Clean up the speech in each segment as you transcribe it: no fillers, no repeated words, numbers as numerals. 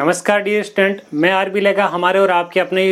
नमस्कार dear student, मैं RB लेगा हमारे और आपके अपने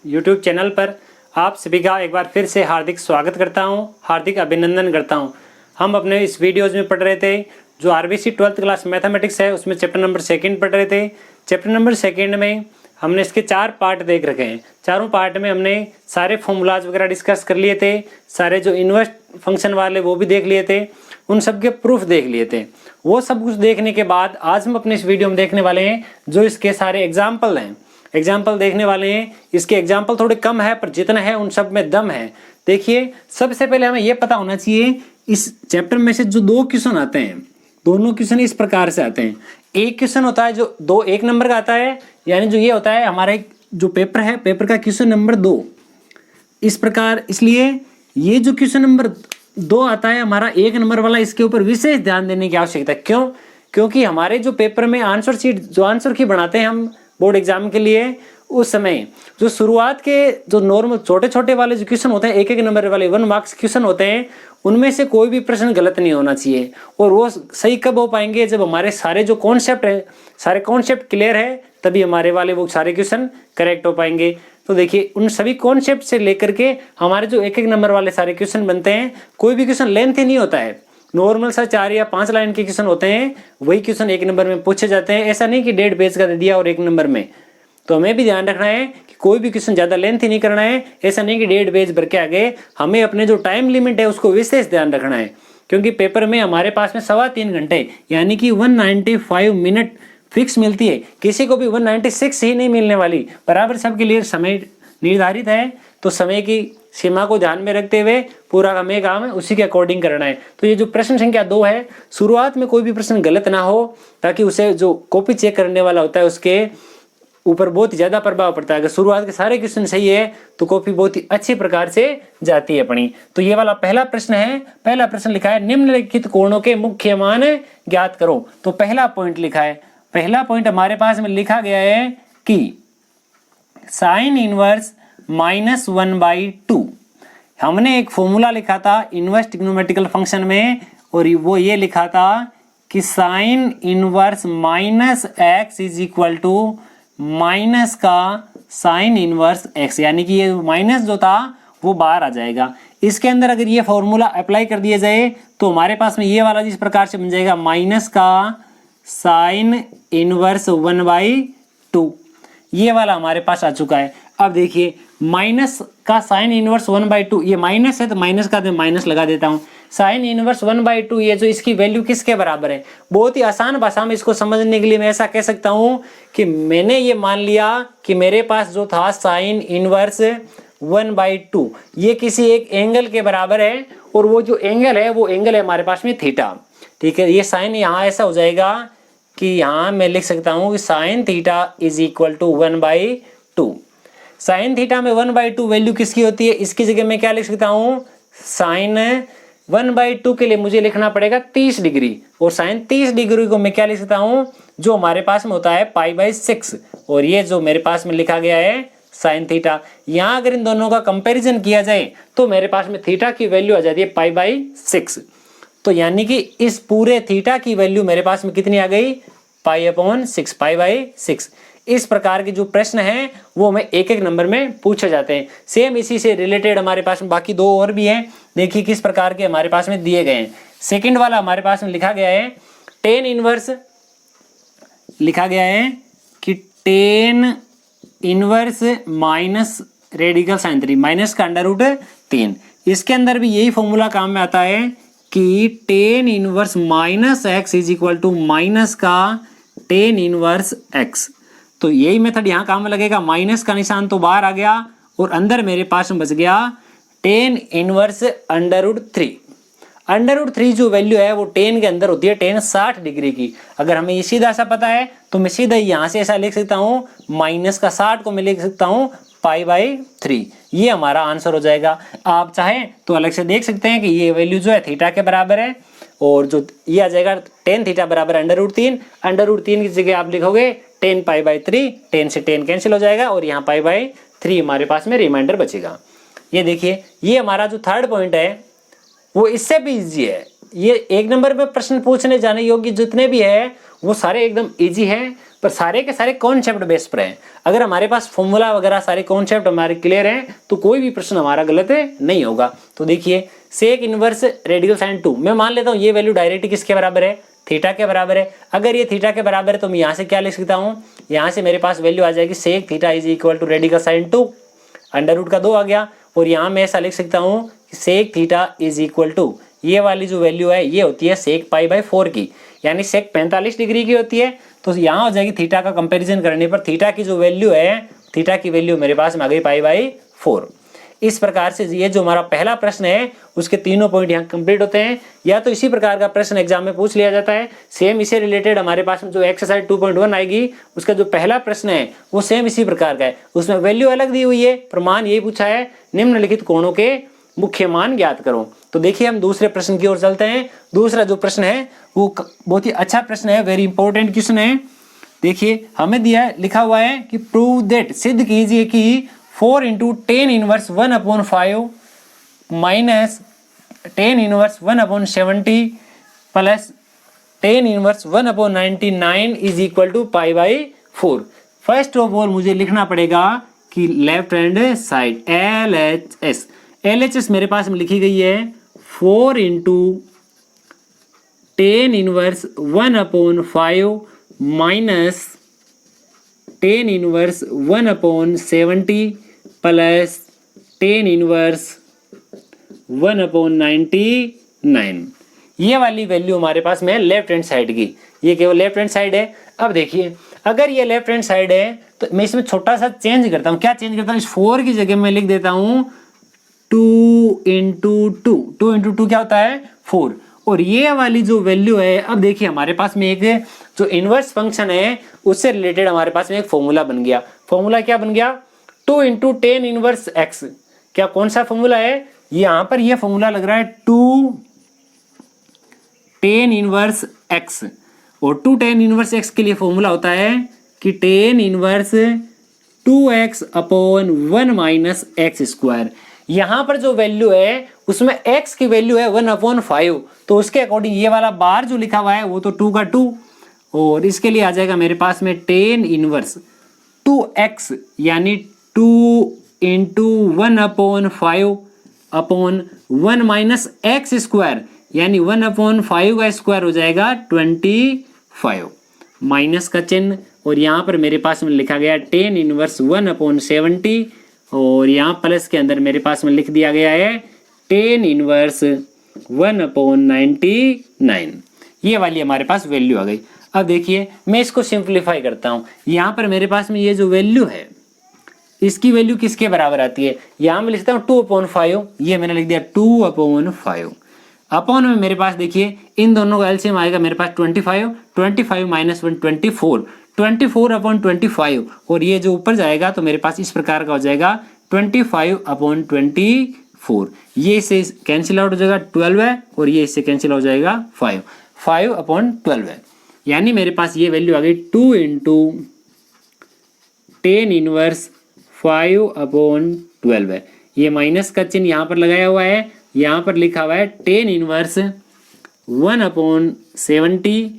यूट्यूब चैनल पर आप सभी का एक बार फिर से हार्दिक स्वागत करता हूं, हार्दिक अभिनंदन करता हूं। हम अपने इस वीडियोज़ में पढ़ रहे थे जो आरबीसी 12th क्लास मैथमेटिक्स है, उसमें चैप्टर नंबर 2 पढ़ रहे थे। चैप्टर नंबर 2 में हमने इसके 4 पार्ट देख रखे हैं। चारों पार्ट में हमने सारे फॉर्मूलाज वगैरह डिस्कस कर लिए थे, सारे जो इन्वर्स फंक्शन वाले वो भी देख लिए थे, उन सब के प्रूफ देख लिए थे। वो सब कुछ देखने के बाद आज हम अपने इस वीडियो में देखने वाले हैं जो इसके सारे एग्जाम्पल हैं। एग्जाम्पल देखने वाले हैं। इसके एग्जाम्पल थोड़े कम है पर जितना है उन सब में दम है। देखिए, सबसे पहले हमें यह पता होना चाहिए इस चैप्टर में से जो 2 क्वेश्चन आते हैं, दोनों क्वेश्चन इस प्रकार से आते हैं। एक क्वेश्चन होता है जो 1 नंबर का आता है, यानी जो ये होता है हमारा जो पेपर है, पेपर का क्वेश्चन नंबर 2 इस प्रकार। इसलिए ये जो क्वेश्चन नंबर 2 आता है हमारा 1 नंबर वाला, इसके ऊपर विशेष ध्यान देने की आवश्यकता है। क्यों? क्योंकि हमारे जो पेपर में आंसर शीट जो आंसर की बनाते हैं हम बोर्ड एग्जाम के लिए, उस समय जो शुरुआत के जो नॉर्मल छोटे छोटे वाले जो क्वेश्चन होते हैं, 1-1 नंबर वाले 1 मार्क्स क्वेश्चन होते हैं, उनमें से कोई भी प्रश्न गलत नहीं होना चाहिए। और वो सही कब हो पाएंगे? जब हमारे सारे जो कॉन्सेप्ट है, सारे कॉन्सेप्ट क्लियर है, तभी हमारे वाले वो सारे क्वेश्चन करेक्ट हो पाएंगे। तो देखिए, उन सभी कॉन्सेप्ट से लेकर के हमारे जो 1-1 नंबर वाले सारे क्वेश्चन बनते हैं, कोई भी क्वेश्चन लेंथ ही नहीं होता है। नॉर्मल सा 4 या 5 लाइन के क्वेश्चन होते हैं, वही क्वेश्चन 1 नंबर में पूछे जाते हैं। ऐसा नहीं कि 1.5 पेज का दे दिया और 1 नंबर में। तो हमें भी ध्यान रखना है कि कोई भी क्वेश्चन ज़्यादा लेंथ ही नहीं करना है। ऐसा नहीं कि 1.5 पेज भर के आगे, हमें अपने जो टाइम लिमिट है उसको विशेष ध्यान रखना है। क्योंकि पेपर में हमारे पास में 3.25 घंटे यानी कि 195 मिनट फिक्स मिलती है। किसी को भी 196 ही नहीं मिलने वाली, बराबर सबके लिए समय निर्धारित है। तो समय की सीमा को ध्यान में रखते हुए पूरा हमें काम है उसी के अकॉर्डिंग करना है। तो ये जो प्रश्न संख्या 2 है, शुरुआत में कोई भी प्रश्न गलत ना हो, ताकि उसे जो कॉपी चेक करने वाला होता है उसके ऊपर बहुत ही ज्यादा प्रभाव पड़ता है। अगर शुरुआत के सारे क्वेश्चन सही है तो कॉपी बहुत ही अच्छी प्रकार से जाती है अपनी। तो ये वाला पहला प्रश्न है। पहला प्रश्न लिखा है निम्नलिखित कोणों के मुख्य मान ज्ञात करो। तो पहला पॉइंट लिखा है, पहला पॉइंट हमारे पास में लिखा गया है कि साइन इनवर्स -1/2। हमने एक फॉर्मूला लिखा था इनवर्स ट्रिग्नोमेट्रिकल फंक्शन में, और वो ये लिखा था कि sine inverse -x is equal to minus का साइन इनवर्स x, यानी कि ये माइनस जो था वो बाहर आ जाएगा। इसके अंदर अगर ये फॉर्मूला अप्लाई कर दिया जाए तो हमारे पास में ये वाला जिस प्रकार से बन जाएगा माइनस का साइन इनवर्स 1/2, ये वाला हमारे पास आ चुका है। अब देखिए, माइनस का साइन इनवर्स 1/2, ये माइनस है तो माइनस का माइनस लगा देता हूँ। साइन इनवर्स 1/2, ये जो इसकी वैल्यू किसके बराबर है? बहुत ही आसान भाषा में इसको समझने के लिए मैं ऐसा कह सकता हूँ कि मैंने ये मान लिया कि मेरे पास जो था साइन इनवर्स 1/2, ये किसी एक एंगल के बराबर है, और वो जो एंगल है वो एंगल है हमारे पास में थीटा। ठीक है, ये साइन यहाँ ऐसा हो जाएगा कि यहाँ मैं लिख सकता हूँ कि sine theta is equal to 1/2। Sine theta में 1/2 वैल्यू किसकी होती है? इसकी जगह मैं क्या लिख सकता हूँ? साइन 1/2 के लिए मुझे लिखना पड़ेगा 30 डिग्री, और साइन 30 डिग्री को मैं क्या लिख सकता हूँ? जो हमारे पास में होता है π/6, और ये जो मेरे पास में लिखा गया है साइन थीटा। यहाँ अगर इन दोनों का कंपैरिजन किया जाए तो मेरे पास में थीटा की वैल्यू आ जाती है π/6। तो यानी कि इस पूरे थीटा की वैल्यू मेरे पास में कितनी आ गई? π/6, π/6। इस प्रकार के जो प्रश्न हैं वो हमें 1-1 नंबर में पूछे जाते हैं। सेम इसी से रिलेटेड हमारे पास में बाकी 2 और भी हैं। देखिए किस प्रकार के हमारे पास में दिए गए हैं। सेकंड वाला हमारे पास में लिखा गया है टेन इनवर्स, लिखा गया है कि tan inverse minus radical sign 3, minus का √3। इसके अंदर भी यही फॉर्मूला काम में आता है कि tan inverse -x is equal to minus का टेन इनवर्स x। तो यही मेथड यहाँ काम में लगेगा। माइनस का निशान तो बाहर आ गया और अंदर मेरे पास में बच गया टेन इनवर्स √3। √3 जो वैल्यू है वो टेन के अंदर होती है टेन 60 डिग्री की। अगर हमें ये सीधा सा पता है तो मैं सीधा यहाँ से ऐसा लिख सकता हूँ, माइनस का 60 को मैं लिख सकता हूँ π/3। ये हमारा आंसर हो जाएगा। आप चाहें तो अलग से देख सकते हैं कि ये वैल्यू जो है थीटा के बराबर है, और जो ये आ जाएगा टेन थीटा बराबर √3। √3 की जगह आप लिखोगे टेन π/3, टेन से टेन कैंसिल हो जाएगा और यहाँ π/3 हमारे पास में रिमाइंडर बचेगा। ये देखिए, ये हमारा जो थर्ड पॉइंट है वो इससे भी इजी है। ये एक नंबर में प्रश्न पूछने जाने योग्य जितने भी है वो सारे एकदम इजी हैं, पर सारे के सारे कॉन्सेप्ट बेस पर हैं। अगर हमारे पास फॉर्मूला वगैरह सारे कॉन्सेप्ट हमारे क्लियर हैं तो कोई भी प्रश्न हमारा गलत नहीं होगा। तो देखिए सेक इनवर्स रेडिकल साइन 2, मैं मान लेता हूँ ये वैल्यू डायरेक्ट किसके बराबर है, थीटा के बराबर है। अगर ये थीटा के बराबर है तो मैं यहाँ से क्या लिख सकता हूँ, यहाँ से मेरे पास वैल्यू आ जाएगी sec theta is equal to radical sign 2, under root का 2 आ गया। और यहाँ मैं ऐसा लिख सकता हूँ कि sec theta is equal to, ये वाली जो वैल्यू है ये होती है सेक पाई बाई 4 की, यानी सेक 45 डिग्री की होती है। तो यहाँ हो जाएगी थीटा का कंपैरिजन करने पर थीटा की जो वैल्यू है, थीटा की वैल्यू मेरे पास में आ गई पाई बाई 4। इस प्रकार से ये जो हमारा पहला प्रश्न है उसके तीनों पॉइंट यहाँ कंप्लीट होते हैं। या तो इसी प्रकार का प्रश्न एग्जाम में पूछ लिया जाता है, सेम इसे रिलेटेड हमारे पास में जो एक्सरसाइज 2.1 आएगी उसका जो पहला प्रश्न है वो सेम इसी प्रकार का है, उसमें वैल्यू अलग दी हुई है, प्रमाण यही पूछा है, निम्नलिखित कोणों के मुख्य मान ज्ञात करो। तो देखिए हम दूसरे प्रश्न की ओर चलते हैं। दूसरा जो प्रश्न है वो बहुत ही अच्छा प्रश्न है, वेरी इंपॉर्टेंट क्वेश्चन है। देखिए हमें दिया है, लिखा हुआ है कि प्रूव दैट, सिद्ध कीजिए कि 4 into 10 inverse 1/5 minus 10 inverse 1/70 plus 10 inverse 1/99 is equal to pi by 4। First of all मुझे लिखना पड़ेगा कि लेफ्ट हैंड साइड LHS मेरे पास में लिखी गई है 4 into 10 inverse 1/5 minus 10 inverse 1/70 plus 10 inverse 1/99। ये वाली वैल्यू हमारे पास में लेफ्ट हैंड साइड की, ये केवल लेफ्ट हैंड साइड है। अब देखिए अगर ये लेफ्ट हैंड साइड है तो मैं इसमें छोटा सा चेंज करता हूँ। क्या चेंज करता हूँ, इस 4 की जगह मैं लिख देता हूँ 2 इंटू 2 क्या होता है 4। और ये वाली जो वैल्यू है, अब देखिए हमारे पास में एक जो इनवर्स फंक्शन है उससे रिलेटेड हमारे पास में एक फॉर्मूला बन गया। फॉर्मूला क्या बन गया, 2 इंटू 10 इनवर्स एक्स। क्या कौन सा फॉर्मूला है, यहां पर ये फॉर्मूला लग रहा है 2 10 इनवर्स एक्स। और 2 10 इनवर्स एक्स के लिए फॉर्मूला होता है कि 10 inverse 2x upon 1 minus x square. यहां पर जो वैल्यू है उसमें x की वैल्यू है 1/5, तो उसके अकॉर्डिंग ये वाला बार जो लिखा हुआ है वो तो 2 का 2, और इसके लिए आ जाएगा मेरे पास में 10 इनवर्स 2x यानी 2 into 1/5 upon 1 minus x square, यानी 1/5 का स्क्वायर हो जाएगा 25 माइनस का चिन्ह। और यहाँ पर मेरे पास में लिखा गया 10 इनवर्स 1/70 और यहाँ प्लस के अंदर मेरे पास में लिख दिया गया है 10 इनवर्स 1/99। ये वाली हमारे पास वैल्यू आ गई। अब देखिए मैं इसको सिंप्लीफाई करता हूँ। यहाँ पर मेरे पास में ये जो वैल्यू है इसकी वैल्यू किसके बराबर आती है, यहाँ मैं लिखता हूँ 2/5, ये मैंने लिख दिया 2/5 अपॉन में मेरे पास देखिए इन दोनों का एलसीएम आएगा मेरे पास 25 माइनस 1 24/25 और ये जो ऊपर जाएगा तो मेरे पास इस प्रकार का हो जाएगा 25/24। ये इससे कैंसिल आउट हो जाएगा 12 है और ये इससे कैंसिल हो जाएगा 5/12 है, यानी मेरे पास ये वैल्यू आ गई 2 इंटू 10 इनवर्स 5/12 है। ये माइनस का चिन्ह यहाँ पर लगाया हुआ है, यहाँ पर लिखा हुआ है 10 इनवर्स 1/70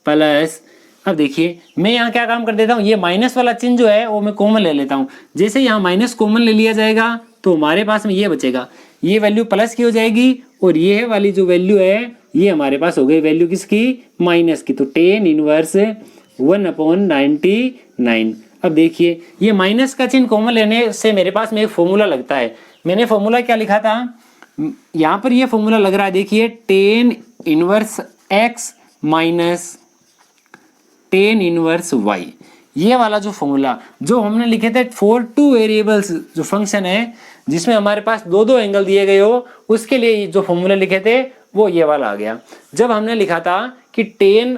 प्लस। अब देखिए मैं यहाँ क्या काम कर देता हूँ, ये माइनस वाला चिन्ह जो है वो मैं कॉमन ले लेता हूँ। जैसे यहाँ माइनस कॉमन ले लिया जाएगा तो हमारे पास में ये बचेगा, ये वैल्यू प्लस की हो जाएगी और ये वाली जो वैल्यू है ये हमारे पास हो गई वैल्यू किसकी, माइनस की। तो 10 इनवर्स 1/99। अब देखिए ये माइनस का चिन्ह कॉमन लेने से मेरे पास में एक फॉर्मूला लगता है। मैंने फॉर्मूला क्या लिखा था, यहाँ पर ये फॉर्मूला लग रहा है देखिए 10 inverse x minus 10 inverse y। ये वाला जो फॉर्मूला जो हमने लिखे थे फॉर 2 वेरिएबल्स जो फंक्शन है जिसमें हमारे पास दो एंगल दिए गए हो, उसके लिए जो फॉर्मूला लिखे थे वो ये वाला आ गया। जब हमने लिखा था कि 10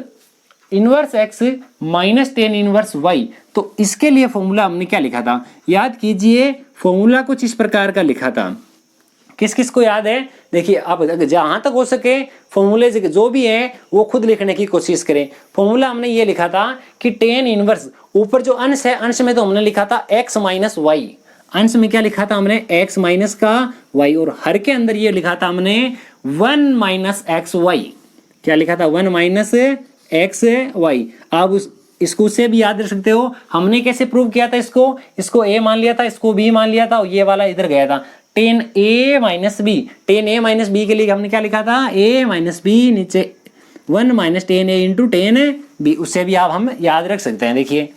inverse x minus 10 inverse y, तो इसके लिए फॉर्मूला हमने क्या लिखा था, याद कीजिए फॉर्मूला कुछ इस प्रकार का लिखा था। किस किस को याद है, देखिए आप जहां तक हो सके फॉर्मूले जो भी है वो खुद लिखने की कोशिश करें। फॉर्मूला हमने ये लिखा था कि 10 इनवर्स, ऊपर जो अंश है अंश में तो हमने लिखा था x माइनस वाई, अंश में क्या लिखा था हमने x माइनस का y, और हर के अंदर ये लिखा था हमने 1 माइनस एक्स वाई, क्या लिखा था 1 माइनस एक्स वाई। आप इसको से भी याद रख सकते हो। हमने कैसे प्रूव किया था इसको ए मान लिया था, इसको बी मान लिया था और ये वाला इधर गया था। टेन ए माइनस बी, टेन ए माइनस बी के लिए हमने क्या लिखा था ए माइनस बी, नीचे 1 माइनस टेन ए इंटू टेन बी, उससे भी आप हम याद रख सकते हैं। देखिए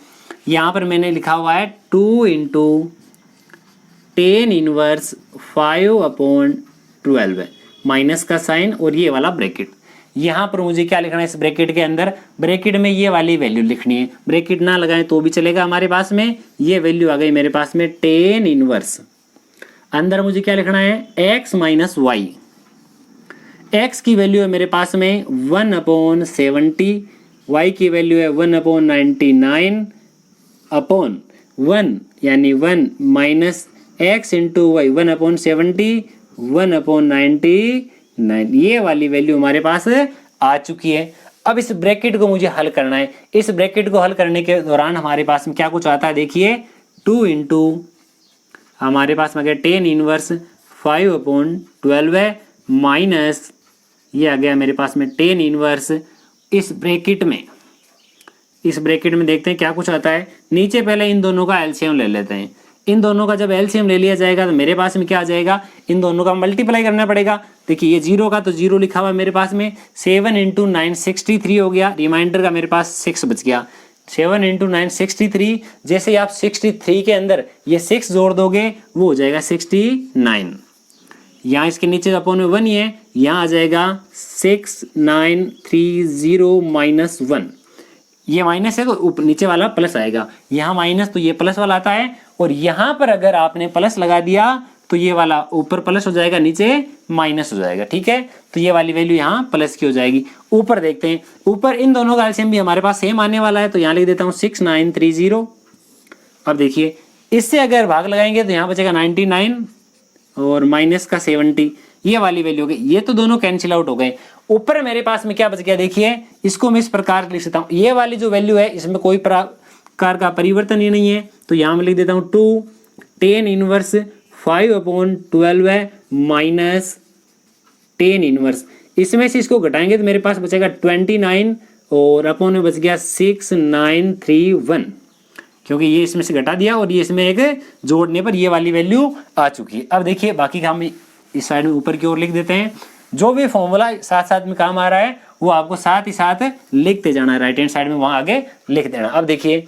यहाँ पर मैंने लिखा हुआ है 2 इंटू टेन इनवर्स 5/12 माइनस का साइन और ये वाला ब्रैकेट। यहाँ पर मुझे क्या लिखना है इस ब्रैकेट के अंदर, ब्रैकेट में ये वाली वैल्यू लिखनी है। ब्रैकेट ना लगाएं तो भी चलेगा, हमारे पास में ये वैल्यू आ गई मेरे पास में टेन इनवर्स। अंदर मुझे क्या लिखना है x माइनस वाई। x की वैल्यू है मेरे पास में 1/70, y की वैल्यू है 1/99 अपॉन 1 यानी 1 माइनस x इंटू वाई 1/70 1/99, ये वाली वैल्यू हमारे पास आ चुकी है। अब इस ब्रैकेट को मुझे हल करना है। इस ब्रैकेट को हल करने के दौरान हमारे पास में क्या कुछ आता है, देखिए 2 इंटू हमारे पास में गया टेन इनवर्स 5/12 है माइनस ये आ गया मेरे पास में टेन इनवर्स। इस ब्रैकेट में देखते हैं क्या कुछ आता है। नीचे पहले इन दोनों का एलसीएम ले लेते हैं। इन दोनों का जब एलसीएम ले लिया जाएगा तो मेरे पास में क्या आ जाएगा, इन दोनों का मल्टीप्लाई करना पड़ेगा। देखिए ये जीरो का तो जीरो लिखा हुआ है मेरे पास में, 7 इंटू 9 63 हो गया, रिमाइंडर का मेरे पास 6 बच गया। 7 इंटू 9 63, जैसे आप 63 के अंदर ये 6 जोड़ दोगे वो हो जाएगा 69। यहाँ इसके नीचे अपॉन में 1 ही है, यहाँ आ जाएगा 6930 माइनस 1। ये माइनस है तो नीचे वाला प्लस आएगा, यहाँ माइनस तो ये प्लस वाला आता है। और यहाँ पर अगर आपने प्लस लगा दिया तो ये वाला ऊपर प्लस हो जाएगा, नीचे माइनस हो जाएगा। ठीक है, तो ये वाली वैल्यू यहाँ प्लस की हो जाएगी। ऊपर देखते हैं, ऊपर इन दोनों का एलसीएम भी हमारे पास सेम आने वाला है, तो यहाँ लिख देता हूँ 6930। अब देखिए इससे अगर भाग लगाएंगे तो यहाँ बचेगा 99 और माइनस का 70, ये वाली वैल्यू हो गई। ये तो दोनों कैंसिल आउट हो गए। ऊपर मेरे पास में क्या बच गया, देखिए इसको मैं इस प्रकार लिख सकता हूँ। ये वाली जो वैल्यू है इसमें कोई प्रकार का परिवर्तन ही नहीं है, तो यहाँ मैं लिख देता हूँ 2 टेन इनवर्स 5/12 है माइनस टेन इनवर्स। इसमें से इसको घटाएंगे तो मेरे पास बचेगा 29 और अपॉन में बच गया 6931, क्योंकि ये इसमें से घटा दिया और ये इसमें एक जोड़ने पर ये वाली वैल्यू आ चुकी है। अब देखिए बाकी का हम इस साइड में ऊपर की ओर लिख देते हैं। जो भी फॉर्मूला साथ साथ में काम आ रहा है वो आपको साथ ही साथ लिखते जाना है, राइट हैंड साइड में वहां आगे लिख देना। अब देखिए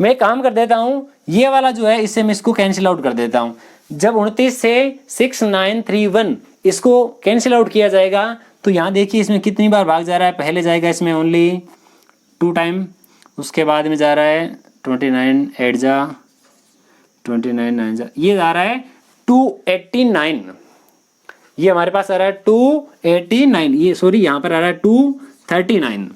मैं काम कर देता हूँ, ये वाला जो है इससे मैं इसको कैंसिल आउट कर देता हूँ। जब 29 से 6931 इसको कैंसिल आउट किया जाएगा तो यहाँ देखिए इसमें कितनी बार भाग जा रहा है। पहले जाएगा इसमें ओनली 2 टाइम, उसके बाद में जा रहा है 29 8 जा 29 9 जा, ये जा रहा है 289। ये हमारे पास आ रहा है 289, ये सॉरी यहाँ पर आ रहा है 239,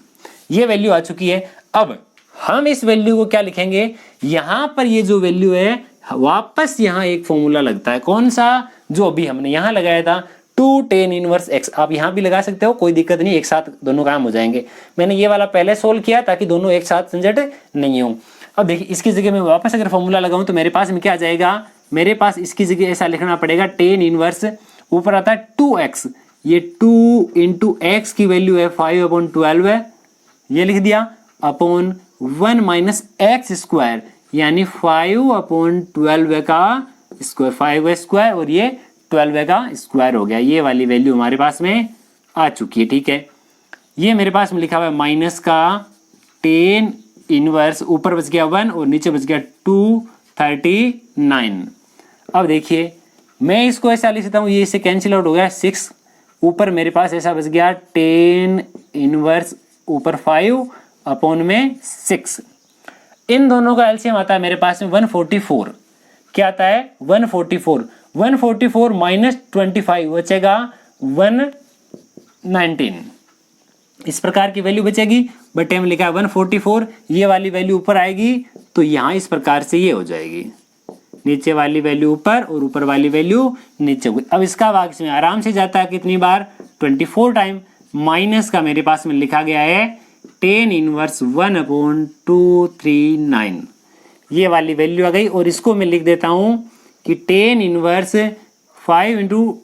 ये वैल्यू आ चुकी है। अब हम इस वैल्यू को क्या लिखेंगे, यहाँ पर ये जो वैल्यू है वापस यहाँ एक फॉर्मूला लगता है। कौन सा, जो अभी हमने यहाँ लगाया था 2 टेन इनवर्स x। आप यहाँ भी लगा सकते हो, कोई दिक्कत नहीं, एक साथ दोनों काम हो जाएंगे। मैंने ये वाला पहले सोल्व किया ताकि दोनों एक साथ झंझट नहीं हो। अब देखिए इसकी जगह में वापस अगर फॉर्मूला लगाऊं तो मेरे पास में क्या आ जाएगा, मेरे पास इसकी जगह ऐसा लिखना पड़ेगा टेन इनवर्स, ऊपर आता है 2x, ये 2 इंटू एक्स की वैल्यू है 5/12 है, ये लिख दिया, अपॉन 1 माइनस एक्स स्क्वायर यानी 5/12 का स्क्वायर, 5 स्क्वायर और ये 12 का स्क्वायर हो गया। ये वाली वैल्यू हमारे पास में आ चुकी है। ठीक है, ये मेरे पास में लिखा हुआ है माइनस का टेन इनवर्स, ऊपर बच गया 1 और नीचे बच गया 239। अब देखिए मैं इसको ऐसा लिख सकता हूँ, ये इससे कैंसिल आउट हो गया 6, ऊपर मेरे पास ऐसा बच गया टेन इनवर्स ऊपर 5 अपॉन में 6। इन दोनों का एलसीएम आता है मेरे पास में 144। क्या आता है 144, 144 माइनस 25 बचेगा 119। इस प्रकार की वैल्यू बचेगी, बट टाइम लिखा है 144, ये वाली वैल्यू ऊपर आएगी तो यहाँ इस प्रकार से ये हो जाएगी, नीचे वाली वैल्यू ऊपर और ऊपर वाली वैल्यू नीचे हुई। अब इसका भाग इसमें आराम से जाता है कितनी बार, 24 टाइम। माइनस का मेरे पास में लिखा गया है टेन इनवर्स 1/239, ये वाली वैल्यू आ गई। और इसको मैं लिख देता हूँ कि टेन इनवर्स 5 इंटू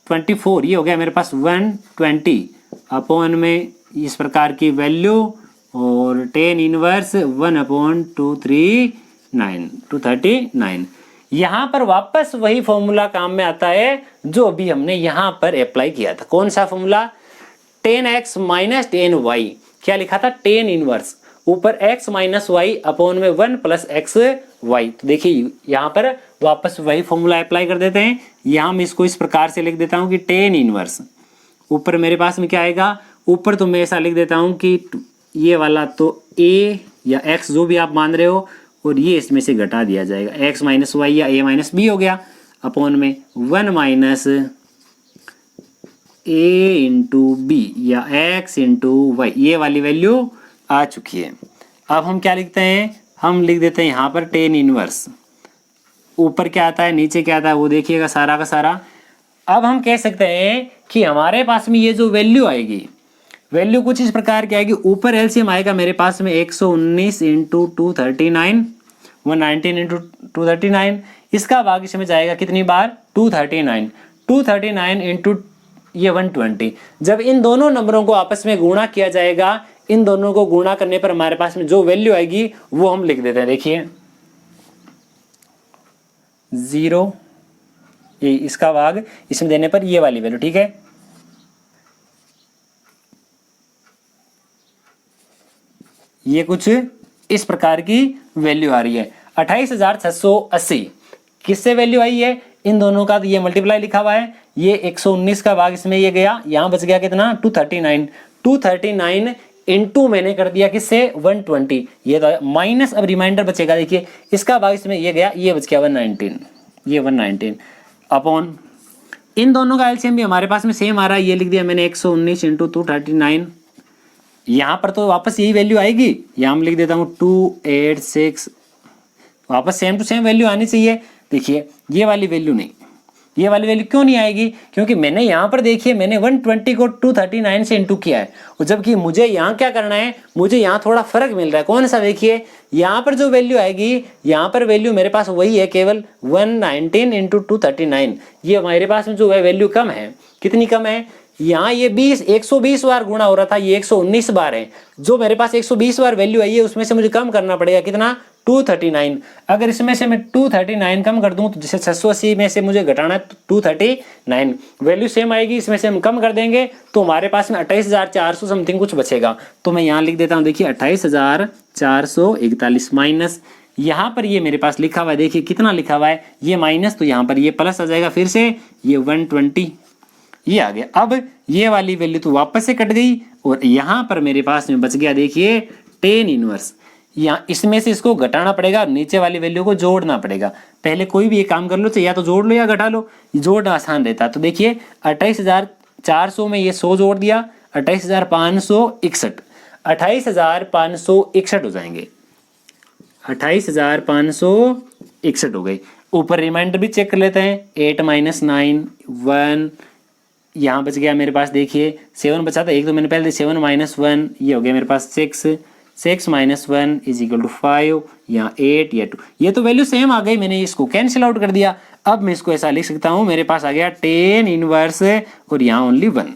24, ये हो गया मेरे पास 120 अपॉन में इस प्रकार की वैल्यू, और टेन इनवर्स 1/239 यहाँ पर वापस वही फॉर्मूला काम में आता है जो अभी हमने यहाँ पर अप्लाई किया था। कौन सा फॉर्मूला? 10x माइनस 10y, क्या लिखा था? टेन इनवर्स ऊपर x माइनस वाई अपॉन में 1 प्लस एक्स वाई। तो देखिए यहाँ पर वापस वही फॉर्मूला अप्लाई कर देते हैं। यहाँ मैं इसको इस प्रकार से लिख देता हूँ कि टेन इनवर्स, ऊपर मेरे पास में क्या आएगा? ऊपर तो मैं ऐसा लिख देता हूँ कि ये वाला तो a या x जो भी आप मान रहे हो, और ये इसमें से घटा दिया जाएगा, x माइनस वाई या a माइनस बी हो गया, अपॉन में 1 माइनस a इंटू बी या x इंटू वाई, ये वाली वैल्यू आ चुकी है। अब हम क्या लिखते हैं? हम लिख देते हैं यहाँ पर टेन इनवर्स, ऊपर क्या आता है नीचे क्या आता है वो देखिएगा सारा का सारा। अब हम कह सकते हैं कि हमारे पास में ये जो वैल्यू आएगी, वैल्यू कुछ इस प्रकार की आएगी। ऊपर एलसीएम आएगा मेरे पास में 119 इंटू 239, 119 इंटू 239, इसका भाग इसमें जाएगा कितनी बार? 239, 239 इंटू ये 120। जब इन दोनों नंबरों को आपस में गुणा किया जाएगा, इन दोनों को गुणा करने पर हमारे पास में जो वैल्यू आएगी वो हम लिख देते हैं। देखिए 0, ये इसका भाग इसमें देने पर ये वाली वैल्यू, ठीक है। ये कुछ इस प्रकार की वैल्यू आ रही है। 28,680 किससे वैल्यू आई है? इन दोनों का ये मल्टीप्लाई लिखा हुआ है, ये 119 का भाग इसमें ये गया, यहाँ बच गया कितना? 239, 239 इंटू मैंने कर दिया किससे? 120, ये तो माइनस, अब रिमाइंडर बचेगा, देखिए इसका भाग इसमें ये गया, ये बच गया 119, ये 119 अपॉन इन दोनों का एलसीएम भी हमारे पास में सेम आ रहा है, ये लिख दिया मैंने 119 इंटू 239। यहाँ पर तो वापस यही वैल्यू आएगी, यहाँ हम लिख देता हूँ 286, वापस सेम टू सेम वैल्यू आनी चाहिए। देखिए ये वाली वैल्यू नहीं, ये वाली वैल्यू क्यों नहीं आएगी? क्योंकि मैंने यहाँ पर देखिए मैंने 120 को 239 से इंटू किया है, और जबकि मुझे यहाँ क्या करना है? मुझे यहाँ थोड़ा फर्क मिल रहा है। कौन सा? देखिए यहाँ पर जो वैल्यू आएगी, यहाँ पर वैल्यू मेरे पास वही है, केवल 119 इंटू 239, ये हमारे पास में जो है वैल्यू कम है। कितनी कम है? यहाँ ये 120 बार गुणा हो रहा था, ये 119 बार है। जो मेरे पास 120 बार वैल्यू आई है उसमें से मुझे कम करना पड़ेगा, कितना? 239। अगर इसमें से मैं 239 कम कर दूं तो जैसे 680 में से मुझे घटाना है 239, वैल्यू सेम आएगी, इसमें से हम कम कर देंगे तो हमारे पास में 28,400 समथिंग कुछ बचेगा। तो मैं यहाँ लिख देता हूँ, देखिए 28,441 माइनस, यहाँ पर ये मेरे पास लिखा हुआ है, देखिए कितना लिखा हुआ है, ये माइनस, तो यहाँ पर ये प्लस आ जाएगा, फिर से ये 120 ये आ गया। अब ये वाली वैल्यू तो वापस से कट गई, और यहाँ पर मेरे पास में बच गया देखिए टेन इनवर्स। यहाँ इसमें से इसको घटाना पड़ेगा, नीचे वाली वैल्यू को जोड़ना पड़ेगा। पहले कोई भी एक काम कर लो, तो या तो जोड़ लो या घटा लो, जोड़ना आसान रहता है। तो देखिए 28,400 में ये 100 जोड़ दिया, 28,561, 28,561 हो जाएंगे, 28,561 हो गई। ऊपर रिमाइंडर भी चेक कर लेते हैं, 8 माइनस 9 1, यहाँ बच गया मेरे पास, देखिए 7 बचा था, एक तो मैंने पहले 7 माइनस 1, ये हो गया मेरे पास 6 माइनस 1 इज इक्वल टू 5, यहाँ 8 या 2, ये तो वैल्यू सेम आ गई, मैंने इसको कैंसिल आउट कर दिया। अब मैं इसको ऐसा लिख सकता हूँ, मेरे पास आ गया टेन इनवर्स और यहाँ ओनली 1।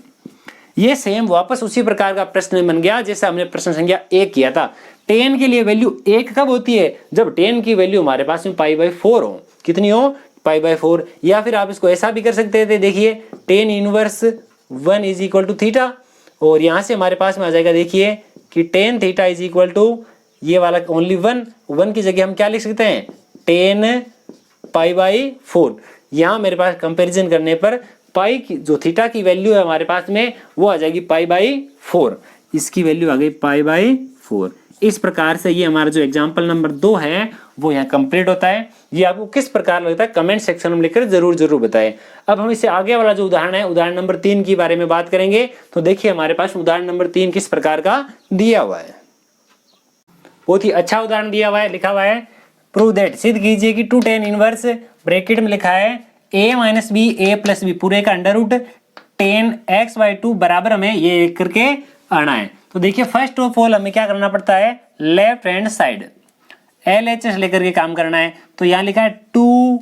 ये सेम वापस उसी प्रकार का प्रश्न बन गया जैसे हमने प्रश्न संख्या 1 किया था। 10 के लिए वैल्यू 1 कब होती है? जब 10 की वैल्यू हमारे पास में π/4 हो। कितनी हो? π/4। या फिर आप इसको ऐसा भी कर सकते थे, देखिए 10 inverse 1 is equal to theta, और यहाँ से हमारे पास में आ जाएगा देखिए कि tan theta is equal to ये वाला ओनली 1 की जगह हम क्या लिख सकते हैं? 10 π/4। यहाँ मेरे पास कंपैरिजन करने पर पाई की जो थीटा की वैल्यू है हमारे पास में वो आ जाएगी π/4, इसकी वैल्यू आ गई π/4। इस प्रकार से ये हमारा जो एग्जाम्पल नंबर 2 है वो यहाँ कंप्लीट होता है। ये आपको किस प्रकार लगता है कमेंट सेक्शन में लिखकर जरूर बताएं। अब हम इससे आगे वाला जो उदाहरण है, उदाहरण नंबर 3 के बारे में बात करेंगे। तो देखिए हमारे पास उदाहरण नंबर 3 किस प्रकार का दिया हुआ है। बहुत ही अच्छा उदाहरण दिया हुआ है, लिखा हुआ है प्रूव दैट, सिद्ध कीजिए कि 2 tan इनवर्स, ब्रैकेट में लिखा है a minus B a plus B पूरे का अंडर रूट tan x/2 बराबर हमें ये लिख करके आना है। तो देखिए फर्स्ट ऑफ ऑल हमें क्या करना पड़ता है, लेफ्ट हैंड साइड LHS लेकर के काम करना है। तो यहाँ लिखा है 2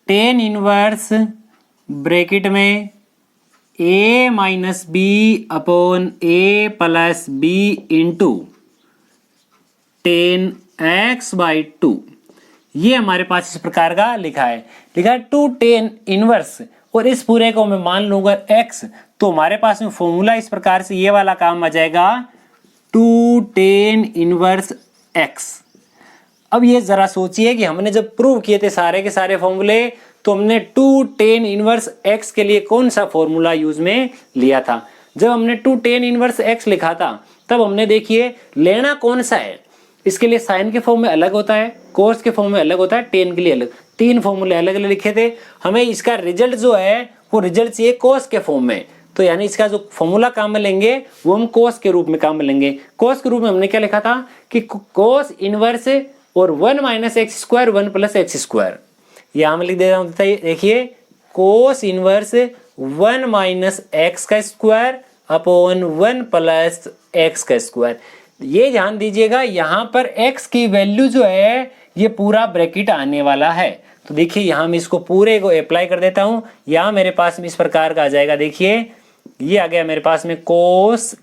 tan इनवर्स ब्रैकेट में a minus B upon a plus B into 10x/2। ये हमारे पास इस प्रकार का लिखा है 2 इनवर्स, और इस पूरे को मैं मान लूंगा x, तो हमारे पास में फॉर्मूला इस प्रकार से ये वाला काम आ जाएगा 2 इनवर्स x। अब ये जरा सोचिए कि हमने जब प्रूव किए थे सारे के सारे फॉर्मूले, तो हमने 2 इनवर्स x के लिए कौन सा फॉर्मूला यूज में लिया था। जब हमने 2 इनवर्स x लिखा था तब हमने देखिए लेना कौन सा है, इसके लिए साइन के फॉर्म में अलग होता है, कोस के फॉर्म में अलग होता है, टेन के लिए अलग, 3 फॉर्मूले अलग अलग लिखे थे। हमें इसका रिजल्ट जो है वो रिजल्ट चाहिए कोस के फॉर्म में, तो यानी इसका जो फॉर्मूला काम में लेंगे वो हम कोस के रूप में काम में लेंगे। कोस के रूप में हमने क्या लिखा था कि कोस इनवर्स और 1 minus x square 1 plus x square, यहाँ मैं लिख देता हूँ। देखिए कोस इनवर्स 1 माइनस एक्स का स्क्वायर अपॉन 1 प्लस एक्स का स्क्वायर। ये ध्यान दीजिएगा यहाँ पर x की वैल्यू जो है ये पूरा ब्रैकेट आने वाला है। तो देखिए यहाँ मैं इसको पूरे को अप्लाई कर देता हूँ। यहाँ मेरे पास में इस प्रकार का आ जाएगा, देखिए ये आ गया मेरे पास में कोस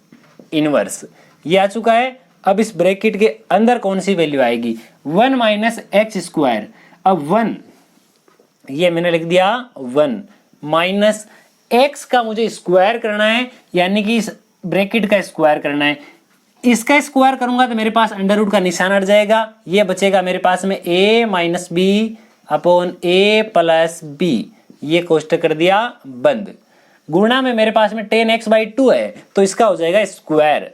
इनवर्स, ये आ चुका है। अब इस ब्रैकेट के अंदर कौन सी वैल्यू आएगी 1 माइनस एक्स स्क्वायर। अब 1 ये मैंने लिख दिया 1 माइनस x का मुझे स्क्वायर करना है, यानी कि इस ब्रैकेट का स्क्वायर करना है। इसका स्क्वायर करूंगा तो मेरे पास अंडर रूट का निशान हट जाएगा, ये बचेगा मेरे पास में a minus B upon a plus B, ये कोष्टक कर दिया बंद। गुणा में मेरे पास में 10x/2 है तो इसका हो जाएगा स्क्वायर,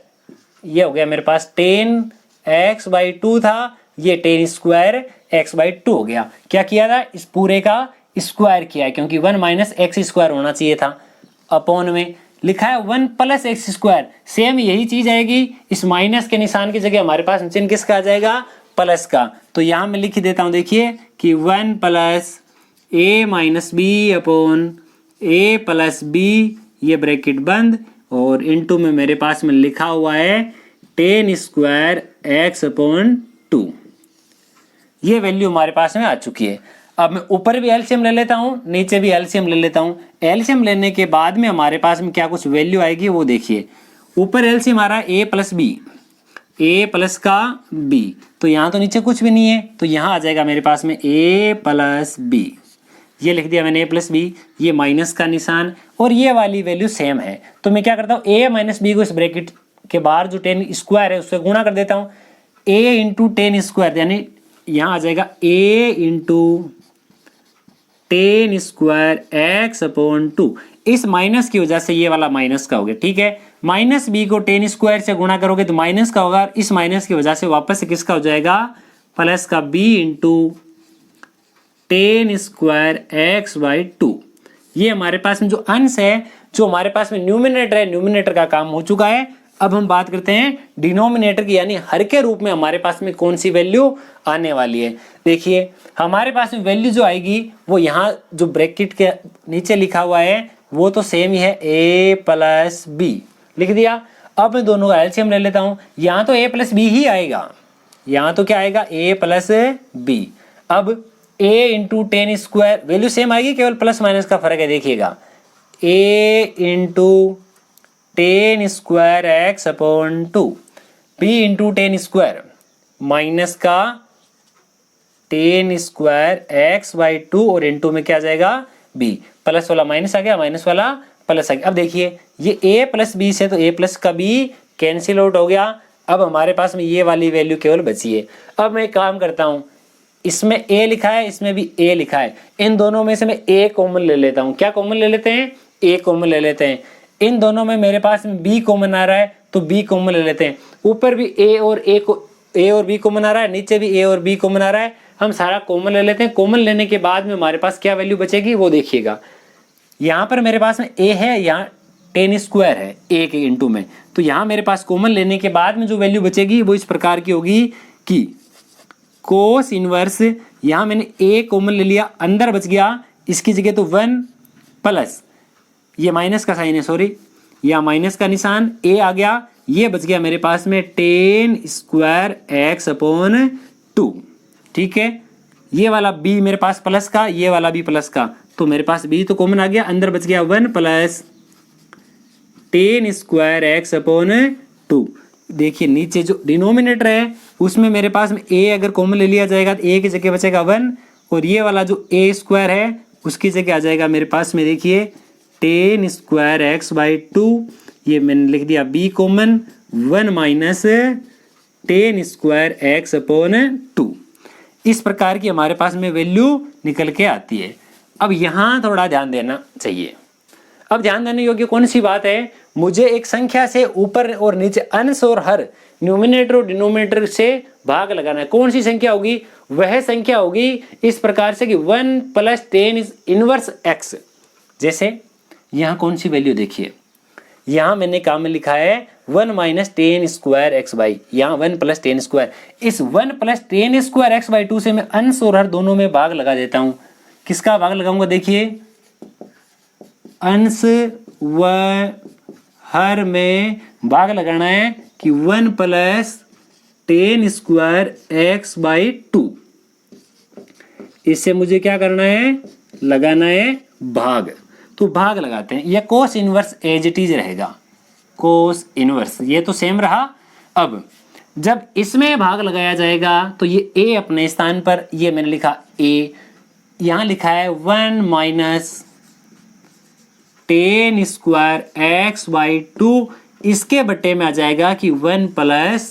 ये हो गया मेरे पास 10x/2 था, ये 10 स्क्वायर x/2 हो गया। क्या किया था, इस पूरे का स्क्वायर किया क्योंकि 1 माइनस एक्स स्क्वायर होना चाहिए था। अपॉन में लिखा है 1 प्लस एक्स स्क्वायर, सेम यही चीज आएगी, इस माइनस के निशान की जगह हमारे पास चिन्ह किसका आ जाएगा प्लस का। तो यहाँ मैं लिख देता हूँ, देखिए कि 1 plus a minus B upon a plus B, ये ब्रैकेट बंद, और इनटू में मेरे पास में लिखा हुआ है 10 स्क्वायर x अपॉन 2। ये वैल्यू हमारे पास में आ चुकी है। अब मैं ऊपर भी एलसीएम ले लेता हूँ, नीचे भी एलसीएम ले लेता हूँ। एलसीएम लेने के बाद में हमारे पास में क्या कुछ वैल्यू आएगी वो देखिए। ऊपर एलसीएम आ रहा है a plus B, a plus का b, तो यहाँ तो नीचे कुछ भी नहीं है, तो यहाँ आ जाएगा मेरे पास में a प्लस बी, ये लिख दिया मैंने a प्लस बी, ये माइनस का निशान, और ये वाली वैल्यू सेम है। तो मैं क्या करता हूँ a माइनस बी को इस ब्रैकेट के बाहर जो 10 स्क्वायर है उससे गुणा कर देता हूँ, a इंटू 10 स्क्वायर, यानी यहाँ आ जाएगा a into 10 square x upon 2। इस माइनस की वजह से ये वाला माइनस का हो गया, ठीक है। माइनस बी को 10 स्क्वायर से गुणा करोगे तो माइनस का होगा, इस माइनस की वजह से वापस से किसका हो जाएगा प्लस का b इंटू 10 स्क्वायर x/2। ये हमारे पास में जो अंश है, जो हमारे पास में न्यूमिनेटर है, न्यूमिनेटर का काम हो चुका है। अब हम बात करते हैं डिनोमिनेटर की, यानी हर के रूप में हमारे पास में कौन सी वैल्यू आने वाली है। देखिए हमारे पास में वैल्यू जो आएगी वो यहाँ जो ब्रैकेट के नीचे लिखा हुआ है वो तो सेम ही है, a प्लस बी लिख दिया। अब मैं दोनों का एलसीएम ले लेता हूँ, यहाँ तो a प्लस बी ही आएगा, यहाँ तो क्या आएगा a प्लस बी। अब a into 10 square value same आएगी, केवल प्लस माइनस का फर्क है, देखिएगा a into 10 square x upon 2, b into 10 square minus का 10 स्क्वायर x/2, और इंटू में क्या आ जाएगा b, प्लस वाला माइनस आ गया, माइनस वाला प्लस आ गया। अब देखिए ये a प्लस बी से तो a प्लस का b कैंसिल आउट हो गया। अब हमारे पास में ये वाली वैल्यू केवल बची है। अब मैं एक काम करता हूँ, इसमें a लिखा है, इसमें भी a लिखा है, इन दोनों में से मैं a कॉमन ले लेता हूँ। क्या कॉमन ले लेते हैं, a कॉमन ले लेते हैं। इन दोनों में मेरे पास में b कॉमन आ रहा है तो b कॉमन ले लेते हैं। ऊपर भी a और b कॉमन आ रहा है, नीचे भी a और b कॉमन आ रहा है, हम सारा कॉमन ले लेते हैं। कॉमन लेने के बाद में हमारे पास क्या वैल्यू बचेगी वो देखिएगा। यहाँ पर मेरे पास में a है, यहाँ 10 स्क्वायर है a के इंटू में, तो यहाँ मेरे पास कॉमन लेने के बाद में जो वैल्यू बचेगी वो इस प्रकार की होगी कि कोस इनवर्स, यहाँ मैंने a कॉमन ले लिया, अंदर बच गया इसकी जगह तो 1 प्लस, ये माइनस का साइन है सॉरी, यहाँ माइनस का निशान, a आ गया, ये बच गया मेरे पास में 10 स्क्वायर x अपॉन 2, ठीक है। ये वाला b मेरे पास प्लस का, ये वाला भी प्लस का, तो मेरे पास b तो कॉमन आ गया, अंदर बच गया 1 plus ten square x upon 2। देखिए नीचे जो डिनोमिनेटर है उसमें मेरे पास में a अगर कॉमन ले लिया जाएगा तो a की जगह बचेगा 1, और ये वाला जो a स्क्वायर है उसकी जगह आ जाएगा मेरे पास में, देखिए टेन स्क्वायर एक्स बाई 2, ये मैंने लिख दिया b common, 1 minus ten square x upon 2। इस प्रकार की हमारे पास में वैल्यू निकल के आती है। अब यहाँ थोड़ा ध्यान देना चाहिए। अब ध्यान देने योग्य कौन सी बात है, मुझे एक संख्या से ऊपर और नीचे अंश और हर न्यूमिनेटर और डिनोमिनेटर से भाग लगाना है। कौन सी संख्या होगी, वह संख्या होगी इस प्रकार से कि 1 plus ten is inverse x. जैसे यहाँ कौन सी वैल्यू देखिए, यहाँ मैंने काम में लिखा है 1 minus ten square x by, यहाँ 1 प्लस टेन स्क्वायर, इस 1 plus ten square x by 2 से मैं अंश और हर दोनों में भाग लगा देता हूँ। किसका भाग लगाऊंगा, देखिए अंश व हर में भाग लगाना है कि 1 plus ten square x by 2, इससे मुझे क्या करना है, लगाना है भाग। तो भाग लगाते हैं, यह cos inverse as it is रहेगा, कोस इनवर्स ये तो सेम रहा। अब जब इसमें भाग लगाया जाएगा तो ये a अपने स्थान पर, ये मैंने लिखा a, यहाँ लिखा है 1 minus ten square x by 2, इसके बट्टे में आ जाएगा कि 1 plus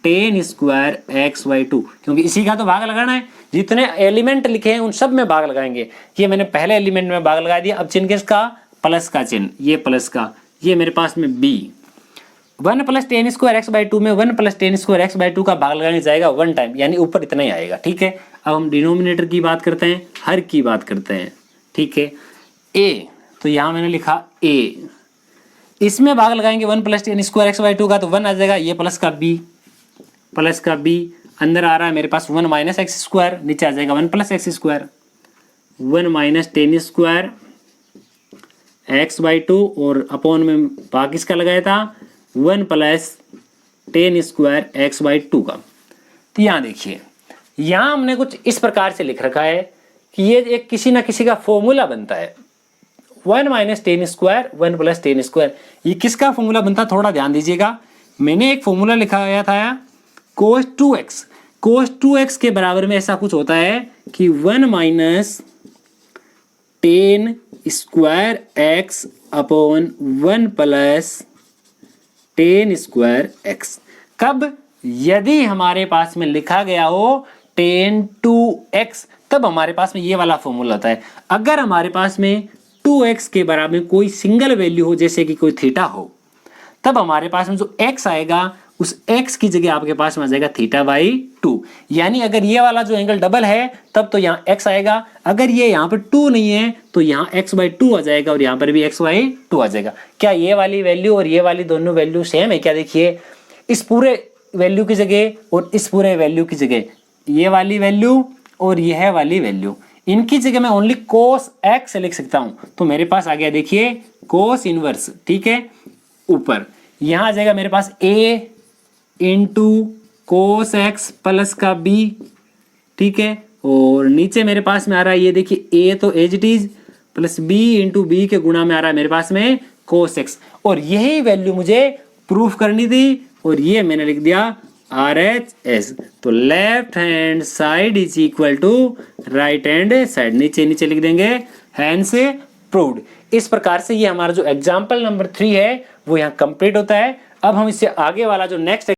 ten square x by 2, क्योंकि इसी का तो भाग लगाना है। जितने एलिमेंट लिखे हैं उन सब में भाग लगाएंगे। ये मैंने पहले एलिमेंट में भाग लगा दिया। अब चिन्ह किसका, प्लस का चिन्ह, ये प्लस का, ये मेरे पास में b 1 plus ten square x by 2 में 1 plus ten square x by 2 का भाग लगाने जाएगा 1 टाइम, यानी ऊपर इतना ही आएगा। ठीक है, अब हम डिनोमिनेटर की बात करते हैं, हर की बात करते हैं। ठीक है, a, तो यहाँ मैंने लिखा a, इसमें भाग लगाएंगे 1 plus ten square x by 2 का, तो 1 आ जाएगा, ये प्लस का b, अंदर आ रहा है मेरे पास 1 माइनस एक्स स्क्वायर, नीचे आ जाएगा 1 plus x square, 1 minus ten square x by 2, और अपॉन में भाग किसका लगाया था, 1 plus ten square x by 2 का। तो यहाँ देखिए, यहाँ हमने कुछ इस प्रकार से लिख रखा है कि ये एक किसी ना किसी का फॉर्मूला बनता है, 1 minus ten square 1 plus ten square. ये किसका फॉर्मूला बनता, थोड़ा ध्यान दीजिएगा। मैंने एक फॉर्मूला लिखाया था कोस 2x, कोस 2x के बराबर में ऐसा कुछ होता है कि 1 minus ten square x upon 1 plus ten square x. कब, यदि हमारे पास में लिखा गया हो टेन 2x, तब हमारे पास में ये वाला फॉर्मूला होता है। अगर हमारे पास में 2x के बराबर में कोई सिंगल वैल्यू हो, जैसे कि कोई थीटा हो, तब हमारे पास में जो x आएगा उस x की जगह आपके पास में आ जाएगा थीटा बाई 2। यानी अगर ये वाला जो एंगल डबल है तब तो यहाँ x आएगा, अगर ये यहाँ पर 2 नहीं है तो यहाँ x बाई 2 आ जाएगा, और यहाँ पर भी x बाई 2 आ जाएगा। क्या ये वाली वैल्यू और ये वाली दोनों वैल्यू सेम है क्या, देखिए इस पूरे वैल्यू की जगह और इस पूरे वैल्यू की जगह ये वाली वैल्यू और यह वाली वैल्यू, इनकी जगह मैं ओनली कोस x लिख सकता हूं। तो मेरे पास आ गया देखिए कोस इनवर्स। ठीक है, ऊपर यहां आ जाएगा मेरे पास a into cos x plus का b। ठीक है, और नीचे मेरे पास में आ रहा है ये देखिए a तो as it is plus b into B के गुणा में आ रहा है मेरे पास में कोस एक्स, और यही वैल्यू मुझे प्रूफ करनी थी, और ये मैंने लिख दिया RHS। तो left hand side is equal to right hand side, नीचे नीचे लिख देंगे हैंड्स प्रूव्ड। इस प्रकार से ये हमारा जो एग्जाम्पल नंबर 3 है वो यहाँ कंप्लीट होता है। अब हम इससे आगे वाला जो नेक्स्ट